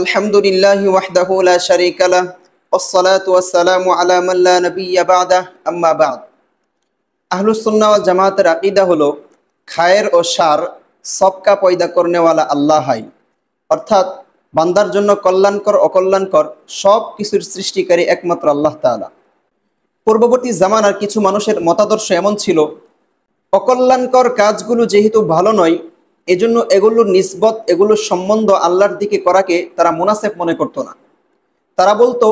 আলহামদুলিল্লাহি ওয়াহদাহু লা শারীকা লাহ ওয়াসসালাতু ওয়াসসালামু আলা মান লা নাবিয়্যা বা'দাহ আম্মা বা'দ। আহলুস সুন্নাহ ওয়াল জামাতের আকীদা হলো খায়ের ও শার সবকা পয়দা করনে ওয়ালা আল্লাহ হাই, অর্থাৎ বান্দার জন্য কল্যাণকর অকল্যাণকর সব কিছুর সৃষ্টিকারী একমাত্র আল্লাহ তাআলা। পূর্ববর্তী জামানার কিছু মানুষের মতাদর্শ এমন ছিল, অকল্যাণকর কাজগুলো যেহেতু ভালো নয়, এজন্য এগুলোর নিসবত এগুলোর সম্বন্ধ আল্লাহর দিকে করাকে তারা মুনাসেব মনে করতো না। তারা বলতো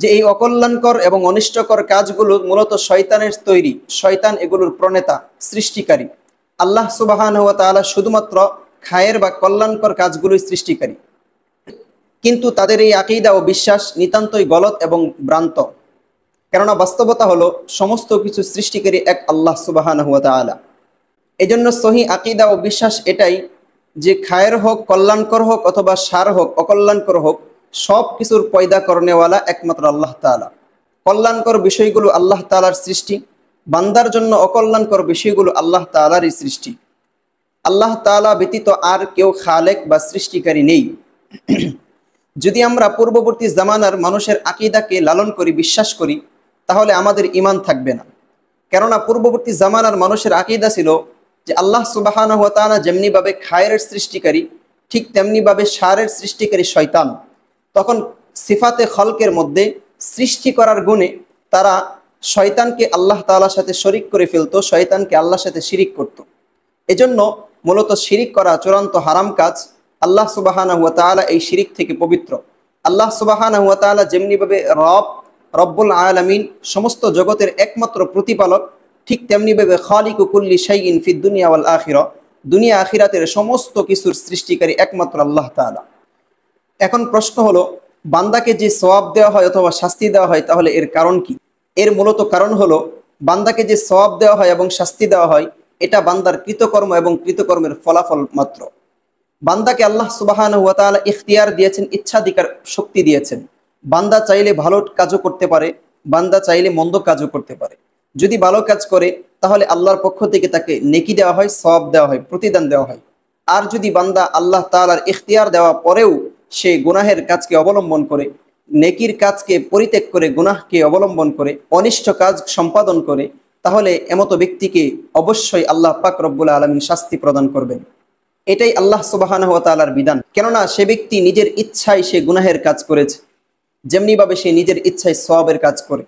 যে এই অকল্যাণকর এবং অনিষ্টকর কাজগুলো মূলত শয়তানের তৈরি, শয়তান এগুলোর প্রণেতা সৃষ্টিকারী। আল্লাহ সুবহানাহু ওয়া তাআলা শুধুমাত্র খায়ের বা কল্যাণকর কাজগুলোই সৃষ্টিকারী। কিন্তু তাদের এই আকীদা ও বিশ্বাস নিতান্তই গলত এবং ভ্রান্ত। কেননা বাস্তবতা হলো সমস্ত কিছু সৃষ্টিকারী এক আল্লাহ সুবহানাহু ওয়া তাআলা। এজন্য সহিহ আকীদা ও বিশ্বাস এটাই যে খায়ের হোক, কল্যাণকর হোক অথবা শার হোক, অকল্যাণকর হোক, সব কিছুর পয়দা করনেওয়ালা একমাত্র আল্লাহ তাআলা। কল্যাণকর বিষয়গুলো আল্লাহ তাআলার সৃষ্টি, বান্দার জন্য অকল্যাণকর বিষয়গুলো আল্লাহ তাআলারই সৃষ্টি। আল্লাহ তাআলা ব্যতীত আর কেউ খালেক বা সৃষ্টিকারী নেই। যদি আমরা পূর্ববর্তী জামানার মানুষের আকীদাকে লালন করি, বিশ্বাস করি, তাহলে আমাদের ঈমান থাকবে না। কেননা পূর্ববর্তী জামানার মানুষের আকীদা ছিল যে আল্লাহ সুবহানাহু ওয়া তাআলা যেমনিভাবে খায়ের সৃষ্টিকারী, ঠিক তেমনিভাবে শারের সৃষ্টিকারী শয়তান। তখন সিফাতে খলকের মধ্যে সৃষ্টি করার গুণে তারা শয়তানকে আল্লাহ তাআলার সাথে শরিক করে ফেলতো, শয়তানকে আল্লাহর সাথে শিরিক করত। এজন্য মূলত শিরিক করা চূড়ান্ত হারাম কাজ। আল্লাহ সুবহানাহু ওয়া তাআলা এই শিরিক থেকে পবিত্র। আল্লাহ সুবহানাহু ওয়া তাআলা যেমনিভাবে রব্বুল আলামিন, সমস্ত জগতের একমাত্র প্রতিপালক, ঠিক তেমনিভাবে খালিকু কুল্লি শাইইন ফিদ দুনিয়া ওয়াল আখিরাহ, দুনিয়া আখিরাতের সমস্ত কিছুর সৃষ্টিকারী একমাত্র আল্লাহ তাআলা। এখন প্রশ্ন হলো, বান্দাকে যে সওয়াব দেওয়া হয় অথবা শাস্তি দেওয়া হয়, তাহলে এর কারণ কি? এর মূলত কারণ হলো, বান্দাকে যে সওয়াব দেওয়া হয় এবং শাস্তি দেওয়া হয়, এটা বান্দার কৃতকর্ম এবং কৃতকর্মের ফলাফল মাত্র। বান্দাকে আল্লাহ সুবহানাহু ওয়া তাআলা ইখতিয়ার দিয়েছেন, ইচ্ছাধিকার শক্তি দিয়েছেন। বান্দা চাইলে ভালো কাজও করতে পারে, বান্দা চাইলে মন্দ কাজও করতে পারে। যদি ভালো কাজ করে তাহলে আল্লাহর পক্ষ থেকে তাকে নেকি দেওয়া হয়, সওয়াব দেওয়া হয়, প্রতিদান দেওয়া হয়। আর যদি বান্দা আল্লাহ তাআলার ইখতিয়ার দেওয়া পরেও সে গুনাহের কাজকে অবলম্বন করে, নেকির কাজকে পরিত্যাগ করে গুনাহকে অবলম্বন করে, অনিষ্ট কাজ সম্পাদন করে, তাহলে এমত ব্যক্তিকে অবশ্যই আল্লাহ পাক রব্বুল আলামিন শাস্তি প্রদান করবেন। এটাই আল্লাহ সুবহানাহু ওয়া তাআলার বিধান। কেননা সে ব্যক্তি নিজের ইচ্ছায় সে গুনাহের কাজ করেছে, যেমনিভাবে সে নিজের ইচ্ছায় সওয়াবের কাজ করে।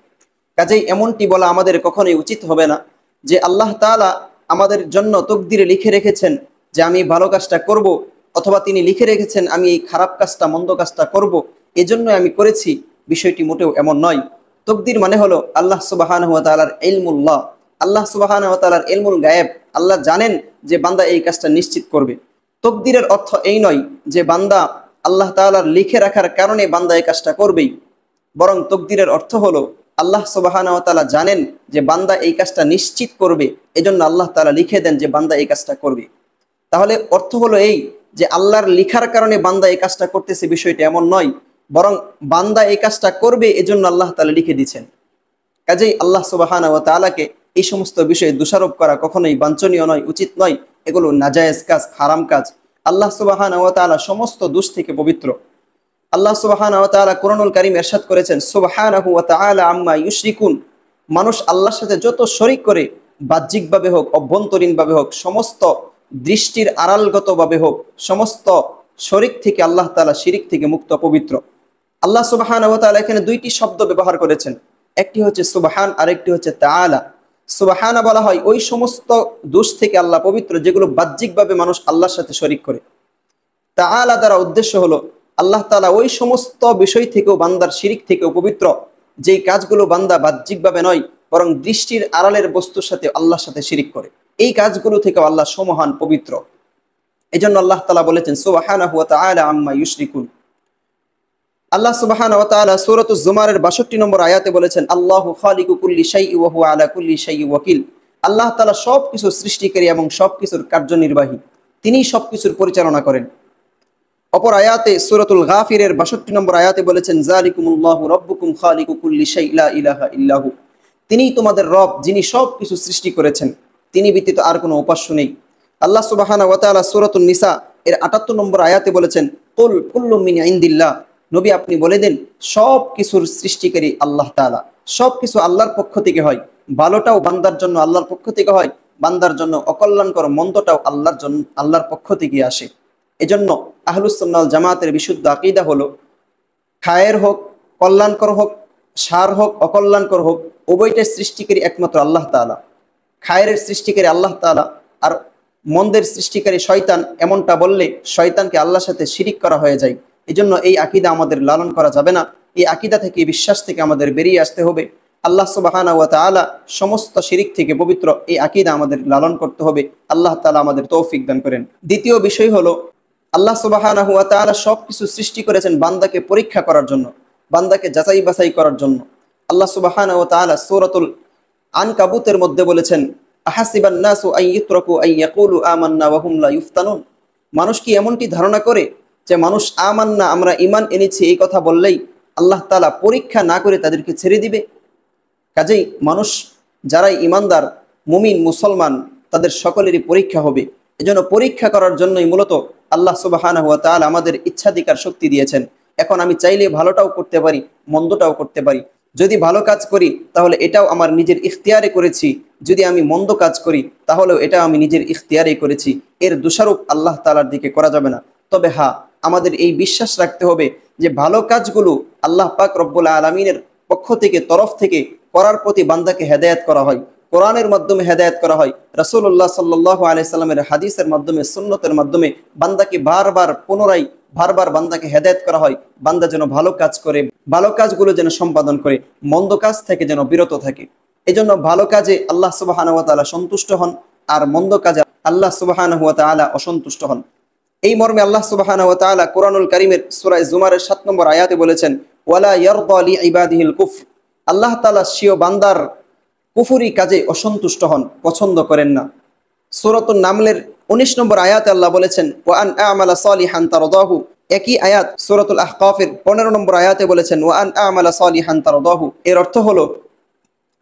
কাজেই এমনটি বলা আমাদের কখনোই উচিত হবে না যে আল্লাহ তাআলা আমাদের জন্য তকদিরে লিখে রেখেছেন যে আমি ভালো কাজটা করব, অথবা তিনি লিখে রেখেছেন আমি এই খারাপ কাজটা, মন্দ কাজটা করব, এজন্য আমি করেছি। বিষয়টি মোটেও এমন নয়। তকদির মানে হলো আল্লাহ সুবহানাহু ওয়া তাআলার ইলমুল্লাহ, আল্লাহ সুবহানাহু ওয়া তাআলার ইলমুল গায়েব। আল্লাহ জানেন যে বান্দা এই কাজটা নিশ্চিত করবে। তকদিরের অর্থ এই নয় যে বান্দা আল্লাহ তাআলার লিখে রাখার কারণে বান্দা এই কাজটা করবেই, বরং তকদিরের অর্থ হলো আল্লাহ সুবহানাহু ওয়া তাআলা জানেন যে বান্দা এই কাজটা নিশ্চিত করবে, এজন্য আল্লাহ তাআলা লিখে দেন যে বান্দা এই কাজটা করবে। তাহলে অর্থ হলো এই যে আল্লাহর লিখার কারণে বান্দা এই কাজটা করতেছে, বিষয়টা এমন নয়, বরং বান্দা এই কাজটা করবে এজন্য আল্লাহ তাআলা লিখে দিচ্ছেন। কাজেই আল্লাহ সুবহানাহু ওয়া তাআলাকে এই সমস্ত বিষয়ে দোষারোপ করা কখনোই বাঞ্ছনীয় নয়, উচিত নয়। এগুলো নাজায়েজ কাজ, হারাম কাজ। আল্লাহ সুবহানাহু ওয়া তাআলা সমস্ত দোষ থেকে পবিত্র। আল্লাহ সুবহানাহু ওয়া তাআলা কুরআনুল কারীম ইরশাদ করেছেন, সুবহানাহু ওয়া তাআলা আম্মা ইউশরিকুন। মানুষ আল্লাহর সাথে যত শরীক করে, বাহ্যিকভাবে হোক, অভ্যন্তরীণভাবে হোক, সমস্ত দৃষ্টির আড়ালগতভাবে হোক, সমস্ত শরীক থেকে আল্লাহ তাআলা শিরিক থেকে মুক্ত, পবিত্র। আল্লাহ সুবহানাহু ওয়া তাআলা এখানে দুইটি শব্দ ব্যবহার করেছেন, একটি হচ্ছে সুবহান, আরেকটি হচ্ছে তাআলা। সুবহানা বলা হয় ওই সমস্ত দোষ থেকে আল্লাহ পবিত্র যেগুলো বাহ্যিকভাবে মানুষ আল্লাহর সাথে শরীক করে। তাআলা দ্বারা উদ্দেশ্য হলো আল্লাহ তাআলা ওই সমস্ত বিষয় থেকেও, বান্দার শিরিক থেকেও পবিত্র, যেই কাজগুলো বান্দা বাহ্যিকভাবে নয় বরং দৃষ্টির আড়ালের বস্তুর সাথে আল্লাহর সাথে শিরিক করে, এই কাজগুলো থেকে আল্লাহ সমহান, পবিত্র। এজন্য আল্লাহ তাআলা বলেছেন সুবহানাহু ওয়া তাআলা আম্মা ইউশরিকুন। আল্লাহ সুবহানাহু ওয়া তাআলা সূরাতুজ জুমারের 62 নম্বর আয়াতে বলেছেন, আল্লাহু খালিকু কুল্লি শাইইন ওয়া হুয়া আলা কুল্লি শাইইন ওয়াকিল। আল্লাহ তাআলা সবকিছু সৃষ্টিকারী এবং সবকিছুর কার্যনির্বাহী, তিনিই সবকিছুর পরিচালনা করেন। অপর আয়াতে সূরাতুল গাফিরের 62 নম্বর আয়াতে বলেছেন, যালিকুমুল্লাহু রাব্বুকুম খালিকু কুল্লি শাইইন লা ইলাহা ইল্লাহু। তিনিই তোমাদের রব, যিনি সবকিছু সৃষ্টি করেছেন, তিনি ব্যতীত আর কোনো উপাস্য নেই। আল্লাহ সুবহানাহু ওয়া তাআলা সূরাতুন নিসা এর 78 নম্বর আয়াতে বলেছেন, কুল কুল্লু মিন ইনদিল্লাহ, নবী আপনি বলে দেন সব কিছুর সৃষ্টিকারী আল্লাহ তাআলা, সব কিছু আল্লাহর পক্ষ থেকে হয়। ভালোটাও বান্দার জন্য আল্লাহর পক্ষ থেকে হয়, বান্দার জন্য অকল্যাণকর মন্দটাও আল্লাহর পক্ষ থেকে আসে। এজন্য আহলুস সুন্নাহ ওয়াল জামাতের বিশুদ্ধ আকীদা হলো খায়ের হোক, কল্যাণকর হোক, সার হোক, অকল্যাণকর হোক, উভয়টার সৃষ্টিকারী একমাত্র আল্লাহ তাআলা। খায়ের সৃষ্টিকারী আল্লাহ তাআলা আর মন্দের সৃষ্টিকারী শয়তান, এমনটা বললে শয়তানকে আল্লাহর সাথে শিরিক করা হয়ে যায়। এজন্য এই আকীদা আমাদের লালন করা যাবে না। এই আকীদা থেকে, এই বিশ্বাস থেকে আমাদের বেরিয়ে আসতে হবে। আল্লাহ সুবহানাহু ওয়া তাআলা সমস্ত শিরিক থেকে পবিত্র, এই আকীদা আমাদের লালন করতে হবে। আল্লাহ তাআলা আমাদের তৌফিক দান করেন। দ্বিতীয় বিষয় হলো আল্লাহ সুবহানাহু ওয়া তাআলা সবকিছু সৃষ্টি করেছেন বান্দাকে পরীক্ষা করার জন্য, বান্দাকে যাচাই বাছাই করার জন্য। আল্লাহ সুবহানাহু ওয়া তাআলা সূরাতুল আনকাবুতের মধ্যে বলেছেন, আহাসিবান নাসু আন ইউতরাকু আন ইয়াকুলু আমান্না ওয়া হুম লা ইফতানুন। মানুষ কি এমনটি ধারণা করে যে মানুষ আমান্না, আমরা ঈমান এনেছি, এই কথা বললেই আল্লাহ তাআলা পরীক্ষা না করে তাদেরকে ছেড়ে দিবে? কাজেই মানুষ যারাই ঈমানদার, মুমিন, মুসলমান, তাদের সকলেরই পরীক্ষা হবে। এজন্য পরীক্ষা করার জন্যই মূলত আল্লাহ সুবহানাহু ওয়া তাআলা আমাদের ইচ্ছাধিকার শক্তি দিয়েছেন। এখন আমি চাইলে ভালোটাও করতে পারি, মন্দটাও করতে পারি। যদি ভালো কাজ করি তাহলে এটাও আমার নিজের ইখতিয়ারে করেছি, যদি আমি মন্দ কাজ করি তাহলেও এটা আমি নিজের ইখতিয়ারে করেছি। এর দোষারোপ আল্লাহ তাআলার দিকে করা যাবে না। তবে হ্যাঁ, আমাদের এই বিশ্বাস রাখতে হবে যে ভালো কাজগুলো আল্লাহ পাক রব্বুল আলামিনের পক্ষ থেকে, তরফ থেকে করার প্রতি বান্দাকে হেদায়েত করা হয়। কোরআনের মাধ্যমে হেদায়েত করা হয়, রাসূলুল্লাহ সাল্লাল্লাহু আলাইহি সাল্লামের হাদিসের মাধ্যমে, সুন্নতের মাধ্যমে বান্দাকে বারবার বান্দাকে হেদায়েত করা হয়। বান্দা যেন ভালো কাজ করে, ভালো কাজগুলো যেন সম্পাদন করে, মন্দ কাজ থেকে যেন বিরত থাকে। এজন্য ভালো কাজে আল্লাহ সুবহানাহু ওয়া তাআলা সন্তুষ্ট হন, আর মন্দ কাজে আল্লাহ সুবহানাহু ওয়া তাআলা অসন্তুষ্ট হন। এই মর্মে আল্লাহ সুবহানাহু ওয়া তাআলা কোরআনুল কারীমের সূরা জুমারের ৭ নম্বর আয়াতে বলেছেন, ওয়ালা ইয়ারদা লিইবাদিহিল কুফর। আল্লাহ তাআলা স্বীয় বান্দার কুফরি কাজে অসন্তুষ্ট হন, পছন্দ করেন না। সূরাতুন নামলের ১৯ নম্বর আয়াতে আল্লাহ বলেছেন, ওয়া আন আমালা সালিহান তারদাহু। একই আয়াত সূরাতুল আহকাফের ১৫ নম্বর আয়াতে বলেছেন, ওয়া আন আমালা সালিহান তারদাহু। এর অর্থ হলো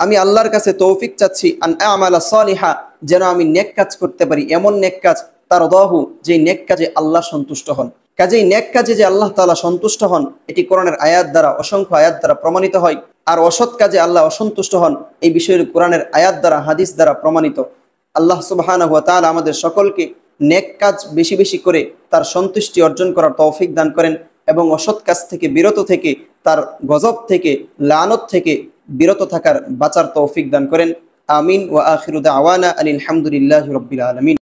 আমি আল্লাহর কাছে তৌফিক চাচ্ছি, আন আমালা সালিহা, যেন আমি নেক কাজ করতে পারি, এমন নেক কাজ, তারদাহু, যে নেক কাজে আল্লাহ সন্তুষ্ট হন। কাজেই নেক কাজে যে আল্লাহ তাআলা সন্তুষ্ট হন, এটি কোরআনের আয়াত দ্বারা, অসংখ্য আয়াত দ্বারা প্রমাণিত হয়। আর অসৎ কাজে আল্লাহ অসন্তুষ্ট হন, এই বিষয়ের কোরআনের আয়াত দ্বারা, হাদিস দ্বারা প্রমাণিত। আল্লাহ সুবহানাহু ওয়া তাআলা আমাদের সকলকে নেক কাজ বেশি বেশি করে তার সন্তুষ্টি অর্জন করার তৌফিক দান করেন, এবং অসৎ কাজ থেকে বিরত থেকে, তার গজব থেকে, লানত থেকে বিরত থাকার, বাঁচার তৌফিক দান করেন। আমিন। ওয়া আখিরু দাওয়ানা আনিল হামদুলিল্লাহি রাব্বিল আলামিন।